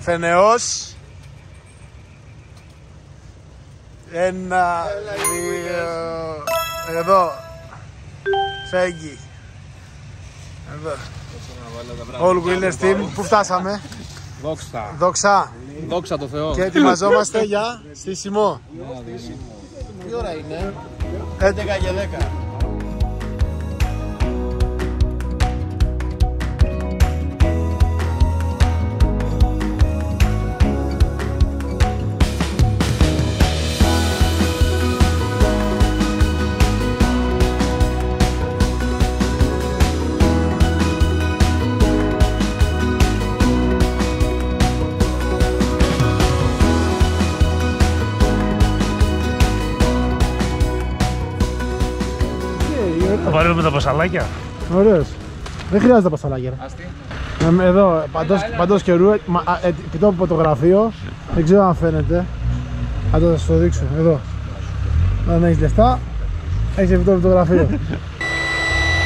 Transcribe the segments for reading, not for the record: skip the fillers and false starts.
Φενεός. 1, 2. Εδώ. Φέγγι. Εδώ. All Wheelers Team. Πού φτάσαμε? Δόξα. Δόξα. Δόξα τω Θεώ. Και ετοιμαζόμαστε για στήσιμο. Τι ώρα είναι? 11 και 10. Θα βάλουμε τα πασαλάκια. Ωραίος. Δεν χρειάζεται πασαλάκια. Εδώ, παντός καιρού, επιτόπου από το γραφείο. Δεν ξέρω αν φαίνεται. Θα σας το δείξω. Εδώ. Αν έχεις λεφτά, έχεις επιτόπου το γραφείο.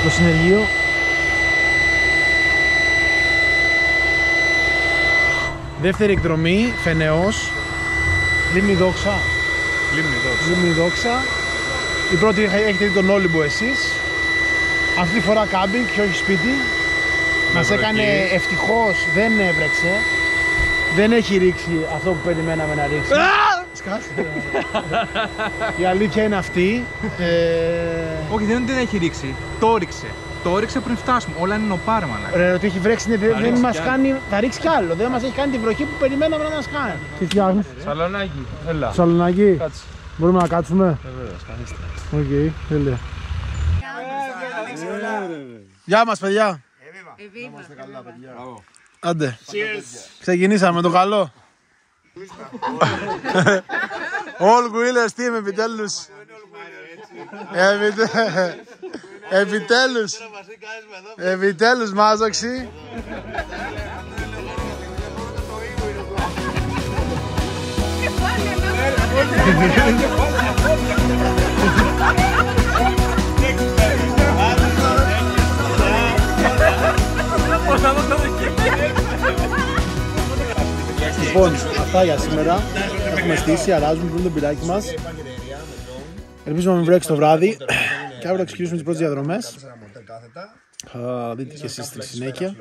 Το συνεργείο. Δεύτερη εκδρομή, Φενεός. Λίμνη Δόξα. Λίμνη Δόξα. Η πρώτη έχετε δει τον Όλυμπο εσείς. Αυτή τη φορά κάμπινγκ και όχι σπίτι. Μας έκανε ευτυχώς, δεν έβρεξε. Δεν έχει ρίξει αυτό που περιμέναμε να ρίξει. Σκάστε. Η αλήθεια είναι αυτή. Όχι, δεν έχει ρίξει. Το ρίξε. Το ρίξε πριν φτάσουμε. Όλα είναι νοπάρμα. Ρε, ότι έχει βρέξει δεν μας κάνει. Θα ρίξει κι άλλο. Δεν μας έχει κάνει τη βροχή που περιμέναμε να μας κάνει. Τι φτιάχνεις? Σαλονάκι. Έλα. Σαλονάκι. Κάτσε. Μπορούμε να κάτσουμε? Βεβαίως, καθίστε. Οκ, τέλεια. Γεια μας, παιδιά. Άντε. Ξεκινήσαμε με το καλό. All Wheelers Team, επιτέλους. Επιτέλους μάζοξη. Λοιπόν, αυτά για σήμερα. Έχουμε στήσει, αλλάζουμε, βρούμε το πυράκι μας. Ελπίζουμε να μην βρέξει το βράδυ. Και αύριο θα ξεκινήσουμε τις πρώτες διαδρομές. Θα δείτε και εσείς στη συνέχεια.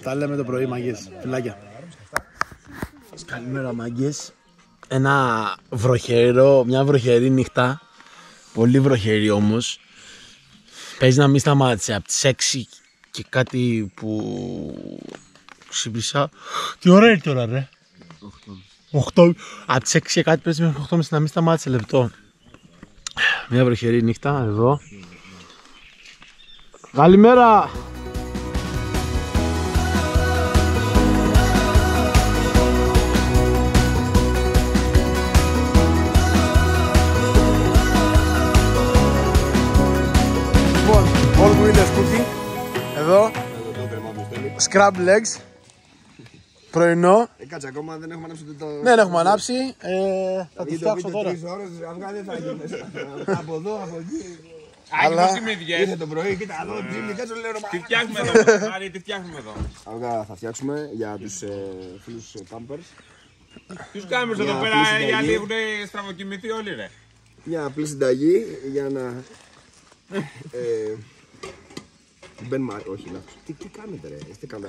Τα λέμε το πρωί, μαγκές. Φιλάκια. Καλημέρα, μαγκές. Μια βροχερή νύχτα. Πολύ βροχερή όμως. Παίζει να μην σταμάτησε από τις 6 και κάτι που ξύπνησα. Τι ώρα είναι τώρα, ρε? 8. Από τις 6 και κάτι παίζει μέχρι 8.30 να μην σταμάτησε λεπτό. Μια βροχερή νύχτα εδώ. Καλημέρα! Λοιπόν, all wheelers cooking. Εδώ. Scrub legs. Πρωινό. Κάτσε ακόμα, δεν έχουμε ανάψει το... Δεν έχουμε ανάψει. Θα τη φτιάξω τώρα. 3 ώρες, αυγά δεν θα γίνει μέσα. Από εδώ, από εκεί. Αλλά... Ήρθε το πρωί, κοίτα εδώ, Τζίμι, κάτσε λέω. Τι φτιάχνουμε εδώ, Άρη, τι φτιάχνουμε εδώ? Αυγά θα φτιάξουμε για τους φίλους Pampers. Τους κάμερες εδώ πέρα, οι άλλοι έχουν στραβοκοιμηθεί όλοι, ρε. Μια απλή συνταγή για να... Μπεν Μάρ, όχι λάθος. Τι κάνετε ρε, είστε καλά.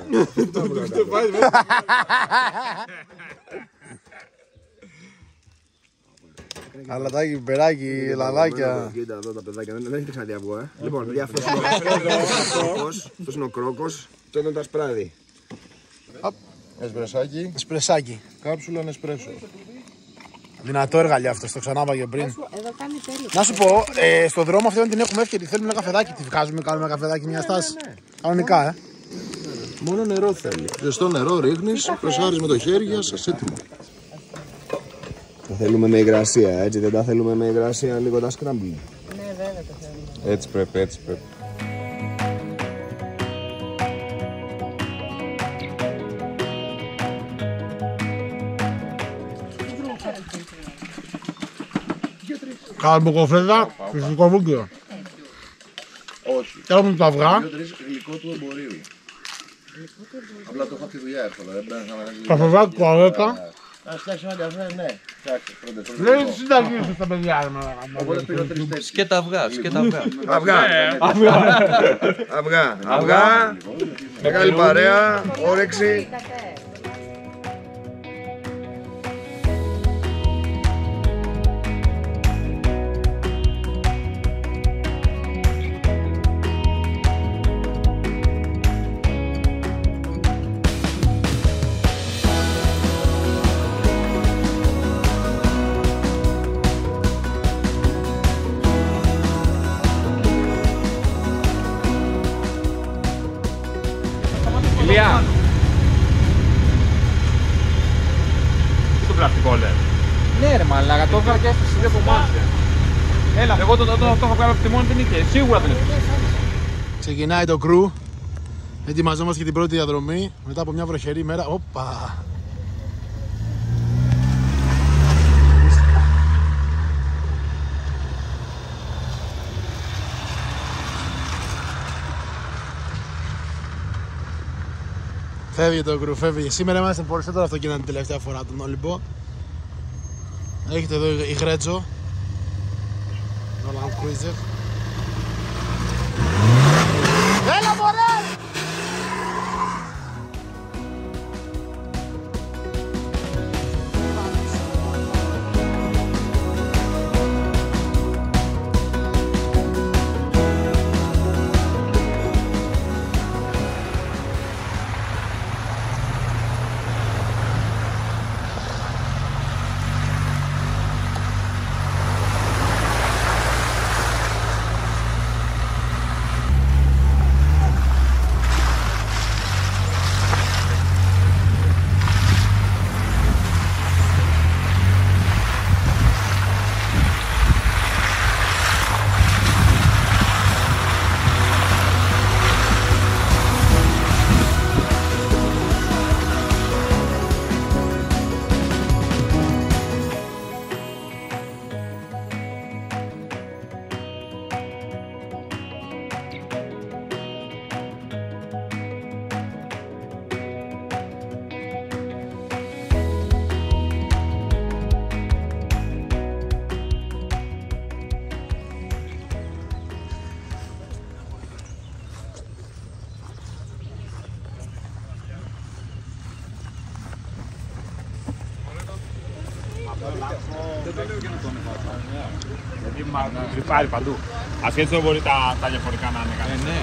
Αλατάκι, μπεράκι, λαδάκια. Κοίτα εδώ τα παιδάκια, δεν έχετε ξαναδεί αυγό, Λοιπόν, παιδιά, αυτός είναι ο κρόκος, το είναι το ασπράδι. Εσπρεσάκι. Εσπρεσάκι. Κάψουλα εσπρέσο. Δυνατό εργαλείο αυτό, το ξανά είπα και πριν. Εδώ κάνει τέλειο. Να σου πω, στο δρόμο αυτή την έχουμε εύκαιρη. Θέλουμε ένα καφεδάκι. Τι βγάζουμε, κάνουμε ένα καφεδάκι μια στάση. Κανονικά, Μόνο νερό θέλει. Ζεστό νερό ρίχνεις, προσάρεις με το χέρι, για σας έτοιμο. Τα θέλουμε με υγρασία, έτσι δεν τα θέλουμε με υγρασία λίγο τα σκράμπλ. Ναι, βέβαια το θέλουμε. Έτσι πρέπει, έτσι πρέπει. Κάνουμε κοφέδα, φυσικό βούγκιο. Όχι. Έχουμε τα αυγά. 2-3 υλικό του εμπορίου. Απλά το έχω από τη δουλειά εύκολα. Καφεδάκι κουαρέτα. Να φτιάξω ένα καφέ, ναι. Δεν συνταγή στα παιδιά. Οπότε πήρω 3-4. Και τα αυγά, και τα αυγά. Αυγά. Μεγάλη παρέα, όρεξη. Ηλία! Τι το πλαστικό λέει. Ναι ρε μαλάκα, το έφερα και έφτασε δύο κομμάτια. Έλα, εγώ το έχω βγάλει από τη μόνη την είχε. Σίγουρα δεν είχε. Ξεκινάει το κρου. Ετοιμαζόμαστε για την πρώτη διαδρομή. Μετά από μια βροχερή μέρα. Όπα! Φεύγει το κρου, φεύγει. Σήμερα είμαστε περισσότερο αυτοκίνητα την τελευταία φορά τον Όλυμπο. Έχετε εδώ η Γρέτζο. Το Land Cruiser. Έλα μωρέ! Γιατί μας γρυπάρει παντού. Ασχέτως μπορεί τα διαφορικά να είναι κανένα. Ναι.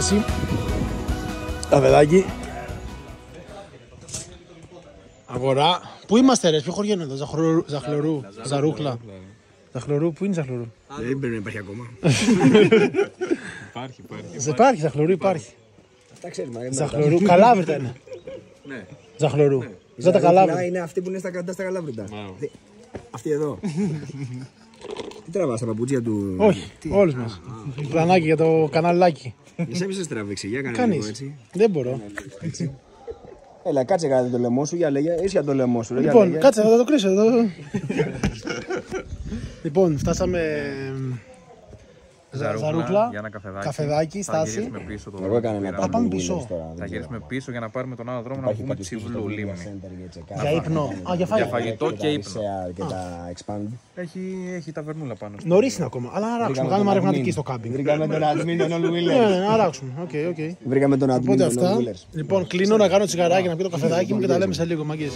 φτάσει. Καφεδάκι. Αγορά. Πού είμαστε ρε, ποιο χωριό είναι εδώ, Ζαχλωρού, Ζαρούχλα. Ζαχλωρού, πού είναι Ζαχλωρού? Δεν πρέπει να υπάρχει ακόμα. Υπάρχει, Ζαχλωρού υπάρχει. Αυτά ξέρουμε. Ζαχλωρού, Καλάβρητα είναι. Ζαχλωρού. Δεν τα Καλάβρητα. Είναι αυτοί που είναι στα Καλάβρητα. Αυτή εδώ. Τι τραβάς τα παπούτσια του? Όχι, όλους μας. Πλανάκι για το καναλάκι. Εσύ έπαισες τραβήξει, για κάνε λίγο έτσι. Δεν μπορώ. Έλα, κάτσε κάτι το λαιμό σου, για λέγε, είσαι για το λαιμό σου. Λοιπόν, κάτσε, θα το κρίσω εδώ. Λοιπόν, φτάσαμε Ζαρούχλα, για ένα καφεδάκι, στάση. Εγώ έκανα ένα Θα πάμε πίσω. Θα γυρίσουμε πίσω για να πάρουμε τον άλλο δρόμο να βγούμε Τσιβλού λίμνη. Για ύπνο. Για φαγητό και ύπνο. Και τα expand. Έχει ταβερνούλα πάνω. Νωρίς είναι ακόμα, αλλά να αράξουμε. Κάνουμε αρευνατική στο κάμπινγκ. Βρήκαμε τον admin τον All Ναι, να αράξουμε. Οκ. Βρήκαμε τον admin Οπότε τον αυτά. All Wheelers. Λοιπόν, κλείνω να κάνω τσιγαράκι, να πιω το καφεδάκι μου και τα λέμε σε λίγο, μαγκές.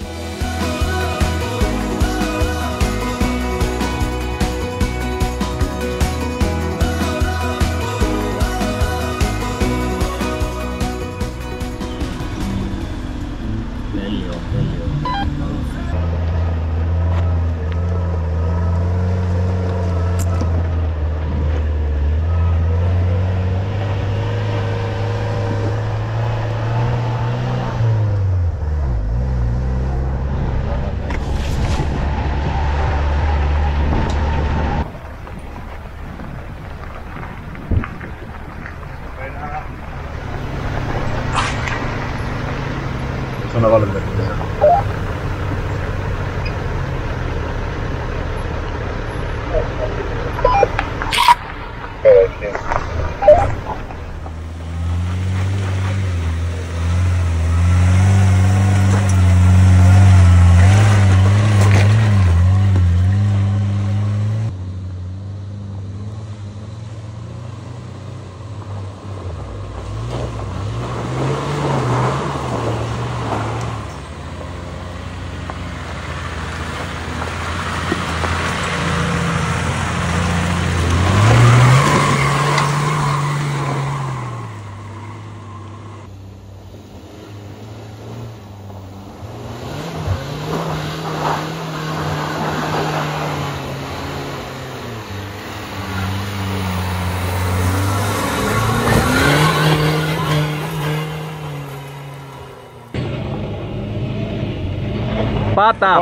Να βάλουμε τα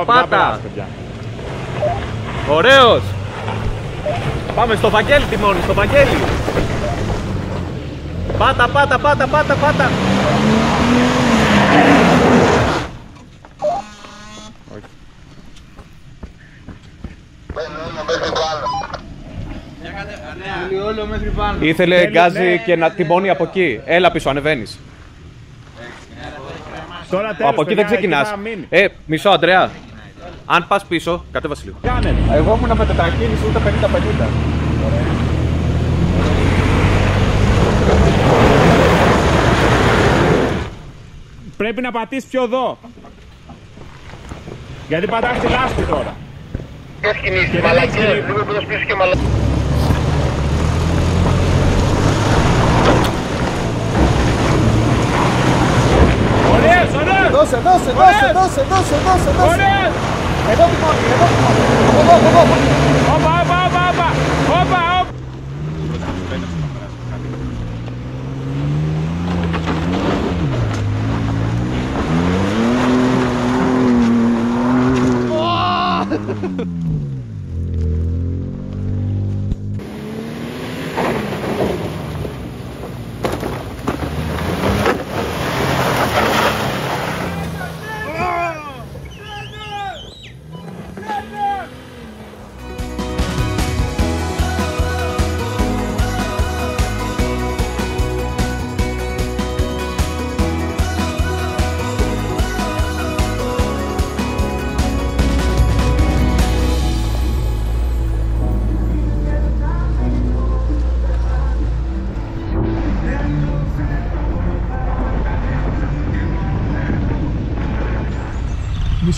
Πάτα! Ωραίος! Πάμε στο φακέλι τιμόνι, στο φακέλι! Πάτα! Ήθελε γκάζι και να τιμώνει από εκεί. Έλα πίσω, ανεβαίνεις. Από εκεί δεν ξεκινάς. Μισό, Αντρέα. Αν πας πίσω, κατέβασε λίγο. Εγώ ήμουν με τετρακίνηση ούτε 50-50. Πρέπει να πατήσεις πιο εδώ. Γιατί πατάς τη λάσπη τώρα. Ποιος κινήσει, μαλακίες, λίγο προς πίσω και μαλακίες. Ωραίος! Δώσε! Ωραίος! Εδώ τιμώνει! Όπα!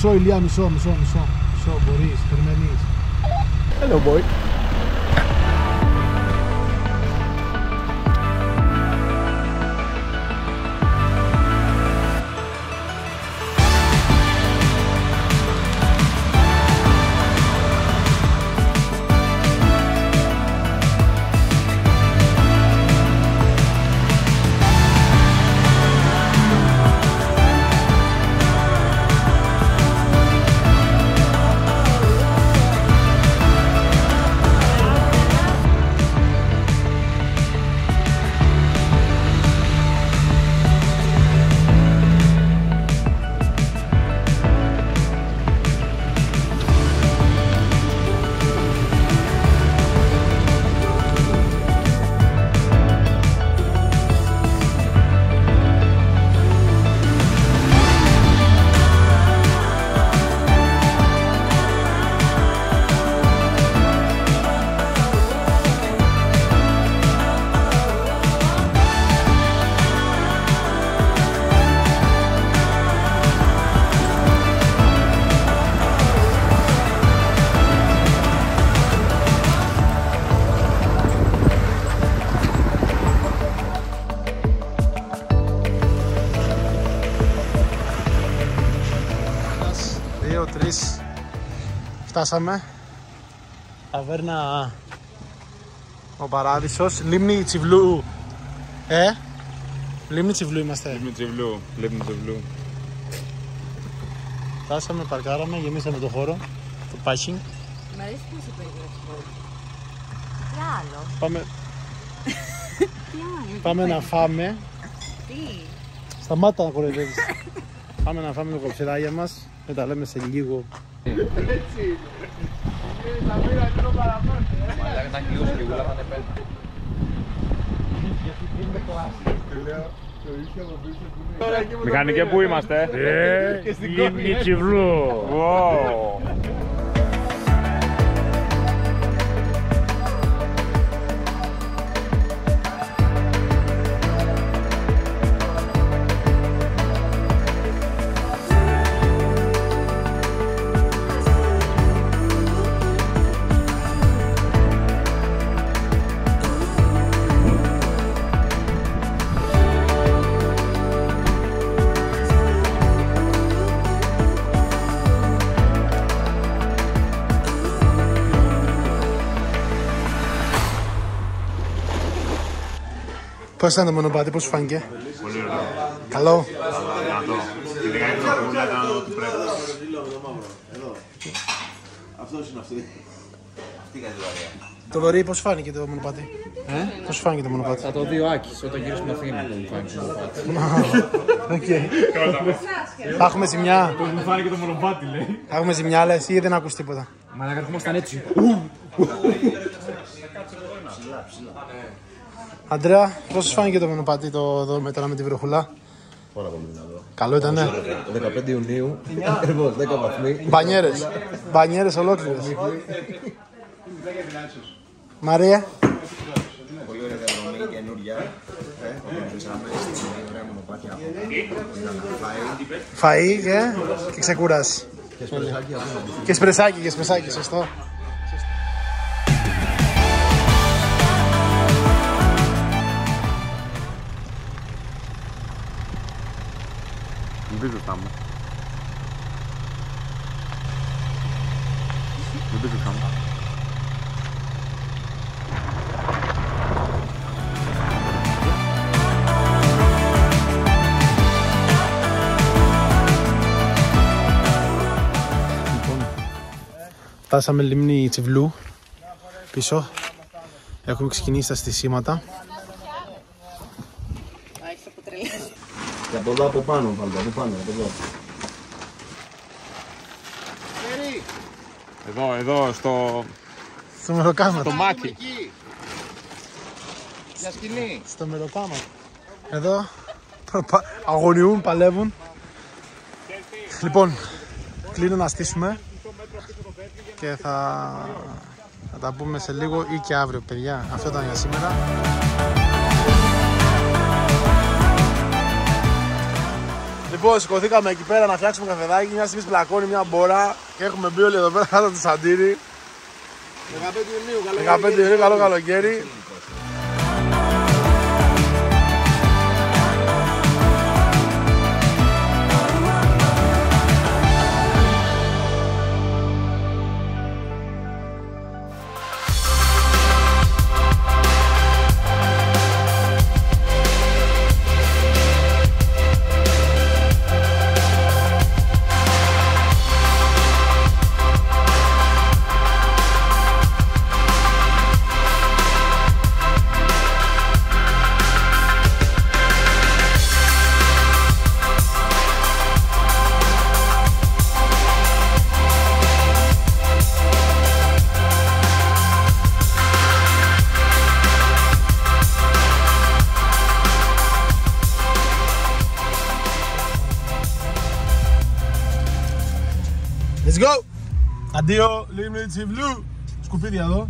Μισό Ηλία, μισό, μπορείς, περιμένεις. Hello boy. Φτάσαμε. Ταβέρνα ο Παράδεισος. Λίμνη Τσιβλού. Λίμνη Τσιβλού είμαστε. Λίμνη Τσιβλού. Φτάσαμε, παρκάραμε, γεμίσαμε το χώρο. Το πάρκινγκ. Μ' αρέσει που είσαι περιγραφικό. Τι άλλο. Πάμε να φάμε. Τι. Σταμάτα να κοροϊδεύεις. Πάμε να φάμε το κοψιδάκια μας. Με τα λέμε σε λίγο. Μηχανικέ, πού είμαστε? Λίμνη Τσιβλού. Πώς ήταν το μονοπάτι, πώς σου φάνηκε? Πολύ ωραίο. Καλό. Δυνατό. Ειδικά η τροχούλα ήταν ό,τι πρέπει. Αυτός είναι αυτή. Αυτή η κατηγορία. Το Δωρή, πώς σου φάνηκε το μονοπάτι? Πώς σου φάνηκε το μονοπάτι? Θα το δει ο Άκης όταν γυρίσει στην Αθήνα. Μου φάνηκε το μονοπάτι. Θα έχουμε ζημιά. Πώς μου φάνηκε το μονοπάτι, λέει. Θα έχουμε ζημιά, λες, ή δεν ακούς τίποτα? Μαλάκα, ήμασταν έτσι. Αντρέα, πώς σου φάνηκε το μονοπάτι εδώ μετά με τη βροχούλα? Πάρα πολύ δυνατό. Καλό ήτανε. 15 Ιουνίου, ακριβώς 10 βαθμοί. Μπανιέρες. Μπανιέρες ολόκληρες. Μαρία. Πολύ ωραία διαδρομή, καινούρια. Organizάμε στην ωραία μονοπάτια. Φαΐ και ξεκουράσει. Και σπρεσάκι, σωστό. Μην πεις μπροστά μου. Μην πεις μπροστά μου. Φτάσαμε λίμνη Τσιβλού πίσω. Έχουμε ξεκινήσει τα στισίματα. Και από εδώ από πάνω, από εδώ. Εδώ, στο μεροκάμα. το μάτι. Για σκηνή. Στο μεροκάμα. Εδώ αγωνιούν, παλεύουν. Λοιπόν, κλείνω να στήσουμε και θα τα πούμε σε λίγο ή και αύριο, παιδιά. Αυτό ήταν για σήμερα. Λοιπόν, σηκωθήκαμε εκεί πέρα να φτιάξουμε καφεδάκι. Μια στιγμή πλακώνει μια μπόρα και έχουμε μπει όλοι εδώ πέρα κάτω το σαντήρι. 15 Ιουνίου, καλό καλοκαίρι. Let's go! Αντίο, λίμνη Τσιβλού. Σκουπίδια εδώ.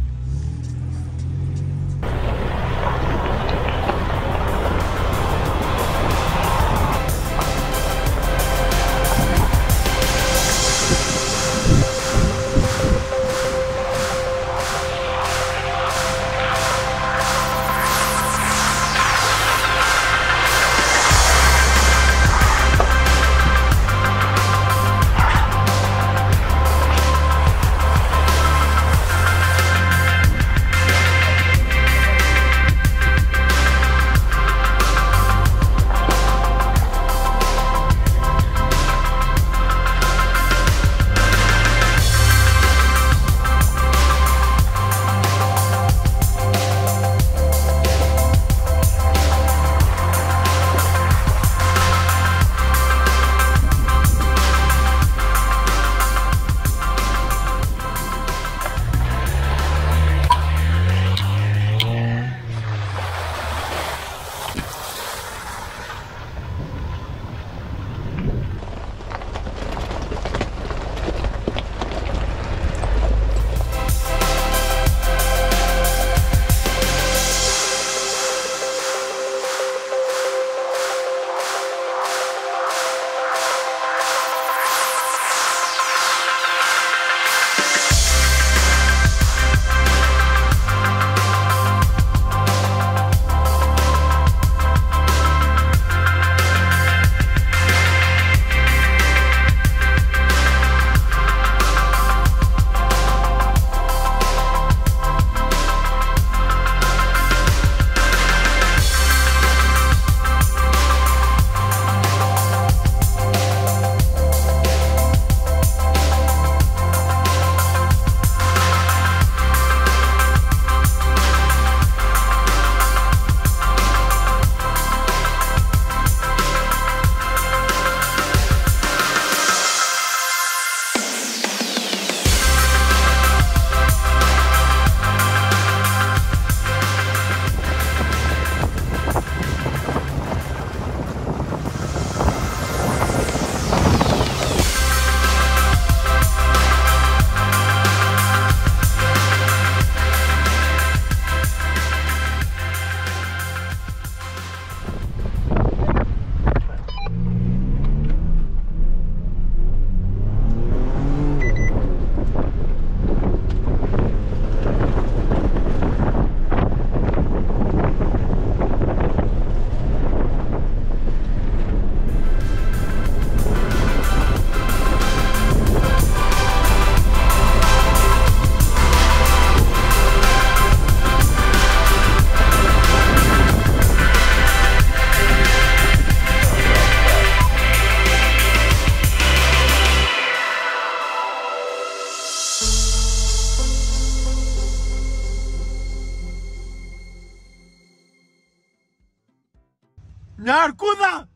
Μια αρκούδα!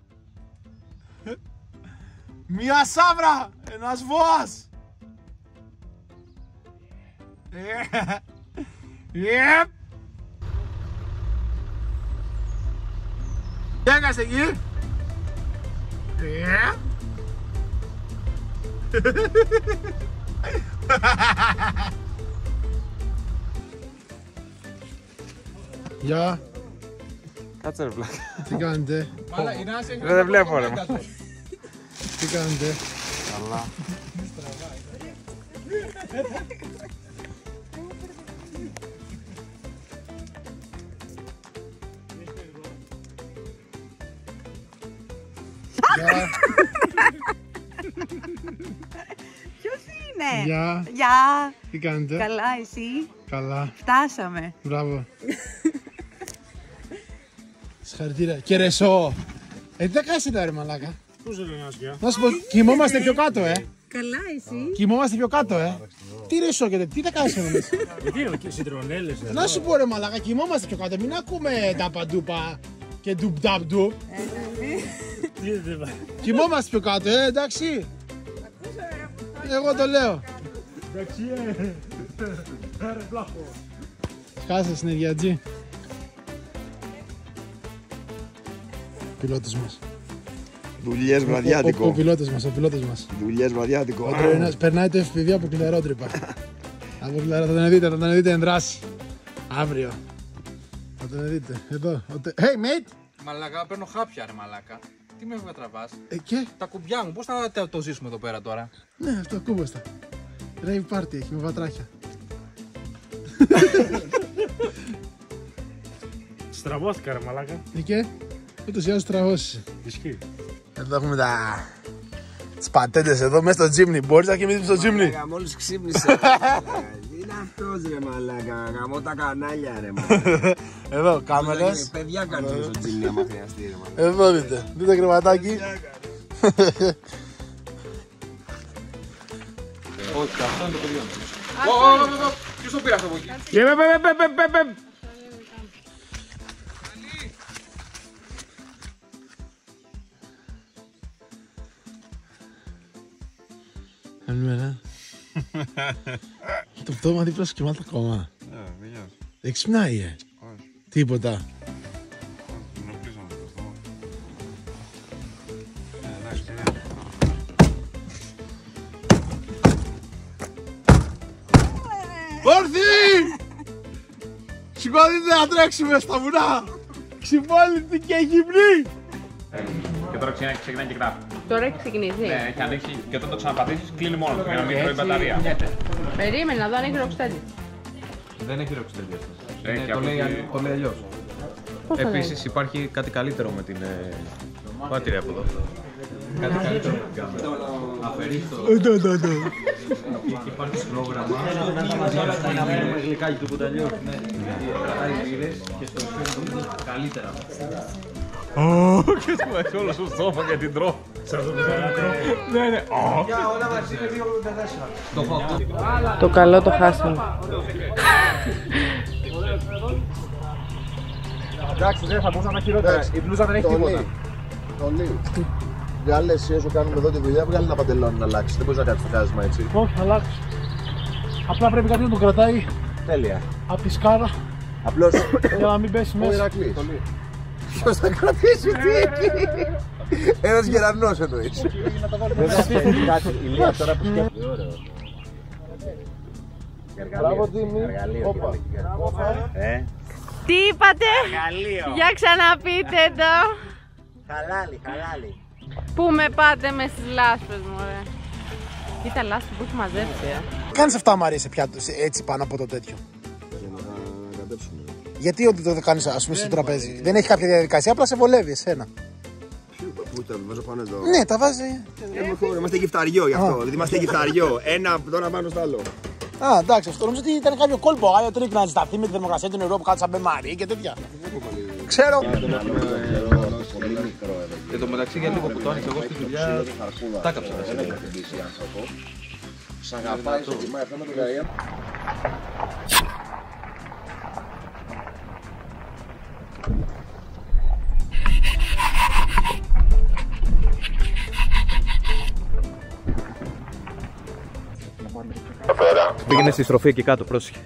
Μια σαύρα! Ένας βόας! Yep! Τι έκανες εκεί? Γεια! Κάτσε ρε βλάκα. Τι κάνετε? Δεν βλέπω ρε. Τι κάνετε? Καλά. Ποιος είναι? Γεια! Γεια! Τι κάνετε? Καλά, εσύ? Καλά. Φτάσαμε. Μπράβο. Συγχαρητήρια. Και ρεσό. Τι θα κάνεις εδώ ρε μαλάκα? Να σου πω, κοιμόμαστε πιο κάτω Καλά, εσύ? Κοιμόμαστε πιο κάτω Τι ρεσό και τι θα κάνεις εδώ μέσα? Γιατί συντρονέλες εδώ. Να σου πω ρε μαλάκα, κοιμόμαστε πιο κάτω. Μην ακούμε τα παντούπα και ντουπ ταπ ντουπ. Κοιμόμαστε πιο κάτω εντάξει. Εγώ το λέω. Εντάξει, ρε πλάχο. Κάσε συνεργιατζή. Πιλότος μας. Δουλειές βραδιάτικο. Ο πιλότος μας, ο πιλότος μας. Δουλειές βραδιάτικο. Ο Τροϊνάς περνάει το FPV από κλειδαρότρυπα. Από κλειδαρά, θα τον δείτε εν δράση. Αύριο. Θα τον δείτε. Εδώ. Hey mate! Μαλάκα, παίρνω χάπια ρε μαλάκα. Τι με τραβάς? Και? Τα κουμπιά μου, πώς θα το ζήσουμε εδώ πέρα τώρα? Ναι, αυτό ακούμπαστα. Rave party έχει με βατράχια. Στραβώθηκα ρε μαλάκα. Και? Ούτως ή άλλως τραβώσεις. Ισχύει. Εδώ έχουμε τις πατέντες εδώ μέσα στο τζίμνι. Μπορείς να κοιμηθείς στο τζίμνι? Μόλις ξύπνησε. Είναι αυτός ρε μαλάκα. Γαμώ τα κανάλια ρε μαλάκα. Εδώ κάμερες. Παιδιά κάνουν στο τζιμνί άμα χρειαστεί ρε μαλάκα. Εδώ δείτε. Δείτε κρεβατάκι. Όχι, αυτό είναι το παιδί μου. Ποιος το πήρε αυτό από εκεί? Καλημέρα. Το πτώμα δίπλα σου κοιμάται ακόμα. Δεν ξυπνάει τίποτα. Όρθιοι! Σηκωθείτε να τρέξουμε στα βουνά! Ξυπόλυτη και γυμνή! Και τώρα ξεκινάει και γράφει. Τώρα έχει ξεκινήσει. Ναι, έχει ανοίξει και όταν το ξαναπατήσεις κλείνει μόνο του για να μην τρώει μπαταρία. Περίμενε να δω αν έχει ροξτέντη. Δεν έχει ροξτέντη αυτό. Έχει, Το λέει αλλιώς. Επίσης υπάρχει κάτι καλύτερο με την... Πάτε ρε από εδώ. Κάτι καλύτερο με την κάμερα. Αφαιρείς το... Και υπάρχει πρόγραμμα. Με γλυκάκι του κουταλιού. Κρατάει πύρες και στο φέρνει καλύτερα. Και σου έχει όλο στο στόμα και την τρώω. Ναι, ναι. Όλα μαζί με 2,54. Το καλό το χάσαμε. Εντάξει, δεν θα μπορούσα να χειρότερα. Η μπλούζα δεν έχει τίποτα. Τολί. Βγάλε εσύ όσο κάνουμε εδώ τη δουλειά, βγάλε ένα παντελόνι να αλλάξει. Δεν μπορείς να κάνεις το χάσμα έτσι. Όχι, θα αλλάξει. Απλά πρέπει κάτι να τον κρατάει Τέλεια. από τη σκάρα Απλώς για να μην πέσει ο μέσα. Ηρακλής. Ποιος θα κρατήσει τι εκεί. Ένας γερανός εννοείς. Δεν θα φταίει κάτι. Η Λία τώρα που σκέφτεται. Ωραίο. Μπράβο Τίμη. Όπα. Τι είπατε? Για ξαναπείτε το. Χαλάλι, χαλάλι. Πού με πάτε με στις λάσπες μου ρε. Κοίτα λάσπη που έχει μαζέψει Κάνεις αυτά Μαρία σε πιάτο έτσι πάνω από το τέτοιο? Για να κατέψουμε. Γιατί ότι το κάνεις ας πούμε στο τραπέζι? Δεν έχει κάποια διαδικασία, απλά σε βολεύει εσένα. Πού τα βάζω πάνω εδώ. Ναι, τα βάζει. Είμαστε γυφταριό γι' αυτό. Δηλαδή είμαστε γυφταριό. Ένα τώρα πάνω στο άλλο. Α, εντάξει, αυτό νομίζω ότι ήταν κάποιο κόλπο. Άγιο τρίκ να ζηταθεί με τη θερμοκρασία του νερού που κάτσα με Μαρή και τέτοια. Ξέρω. Και το μεταξύ για λίγο που το άνοιξα εγώ στη δουλειά, τα έκαψα. Σ' αγαπάει, σε τιμάει αυτό με τον Καρία. Πήγαινε στη στροφή εκεί κάτω, πρόσεχε.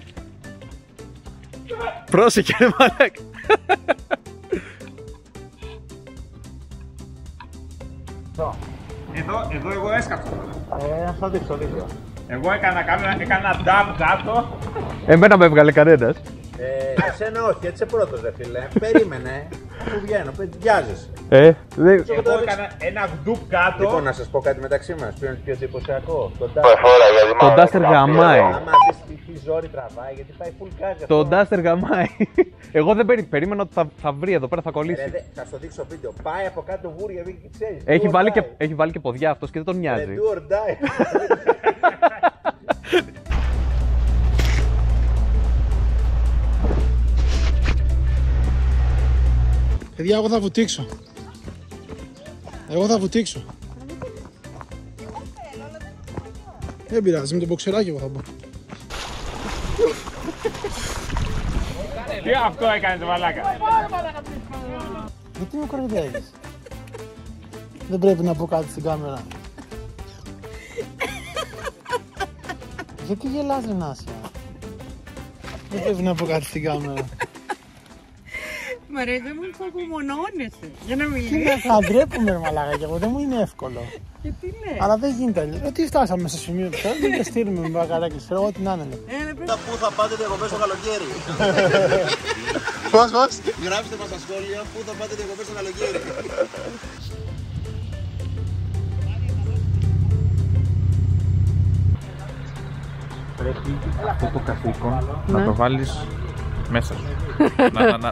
Πρόσεχε, ρε μαλάκα. Εδώ εγώ έσκαψα. Θα δείξω λίγο. Εγώ έκανα ντάμ κάτω. Εμένα με έβγαλε κανένας. Εσένα όχι, έτσι πρώτος ρε φίλε. Περίμενε. Πού βγαίνω, βιάζεσαι. Εγώ έκανα ένα ντουπ κάτω. Λοιπόν, να σας πω κάτι μεταξύ μας. Ποιο είναι πιο εντυπωσιακό. Το Duster γαμάει. Άμα δεις τι ζόρι τραβάει, γιατί πάει full gas. Το Duster γαμάει. Εγώ δεν περίμενα ότι θα βρει εδώ πέρα, θα κολλήσει. Θα στο δείξω βίντεο. Πάει από κάτω βούρια, και ξέρεις. Έχει βάλει και ποδιά αυτός και δεν τον νοιάζει. Do or die. Παιδιά, εγώ θα βουτήξω. Δεν πειράζει, με το μποξεράκι εγώ θα μπω. Τι αυτό έκανες μαλάκα. Γιατί με κοροϊδεύεις? Δεν πρέπει να πω κάτι στην κάμερα. Γιατί γελάς ρε Νάσια? Δεν πρέπει να πω κάτι στην κάμερα. Μ' αρέσει, δεν μου που απομονώνεσαι. Για να μιλήσεις. Τι να ντρέπομαι ρε μαλάκα και εγώ, δεν μου είναι εύκολο. Και τι λες. Αλλά δεν γίνεται αλλιώς. Τι φτάσαμε στο σημείο που θέλουμε και στείλουμε με μπακαράκι, ξέρω εγώ τι να είναι. Πού θα πάτε διακοπές το καλοκαίρι. Πώς? Γράψτε μας στα σχόλια πού θα πάτε διακοπές το καλοκαίρι. Πρέπει αυτό το καθήκον να το βάλεις μέσα σου.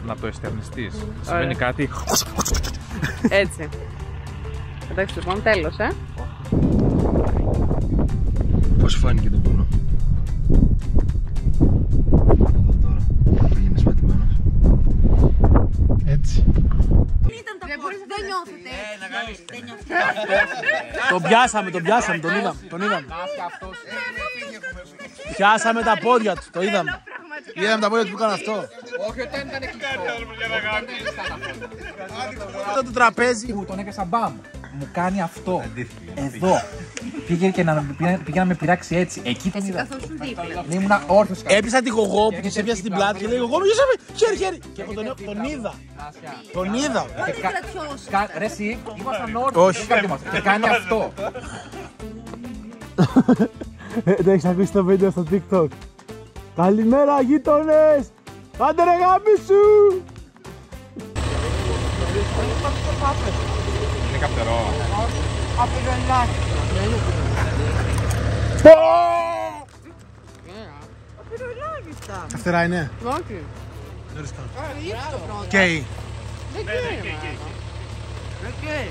να το εστερνιστείς. Σημαίνει κάτι. Έτσι. Εντάξει, λοιπόν, τέλος, Πώς φάνηκε το βουνό? Εδώ τώρα, πήγαινες πατημένος. Έτσι. Δεν νιώθετε. Τον πιάσαμε, τον είδαμε. Πιάσαμε τα πόδια του, το είδαμε. Είδαμε τα πόδια του που έκανε αυτό. Όχι, όταν ήταν κλειστό. Αυτό το τραπέζι. Μου τον έκανα μπαμ. Μου κάνει αυτό. Εδώ. Πήγε να με πειράξει έτσι. Εκεί τον είδα. Ήμουνα όρθιος. Έπεισα την γογό που της έπιασε την πλάτη και λέει γογό μου χέρι. Και τον είδα. Τον είδα. Ρε εσύ, ήμασταν όρθιος. Και κάνει αυτό. Δεν έχεις ακούσει το βίντεο στο TikTok? Καλημέρα γείτονες! Άντε ρε γάμι σου! Είναι καπτερό. Καυτερά είναι. Όχι. Δεν ρίσκα. Το πρώτο. Καίει. Δεν καίει.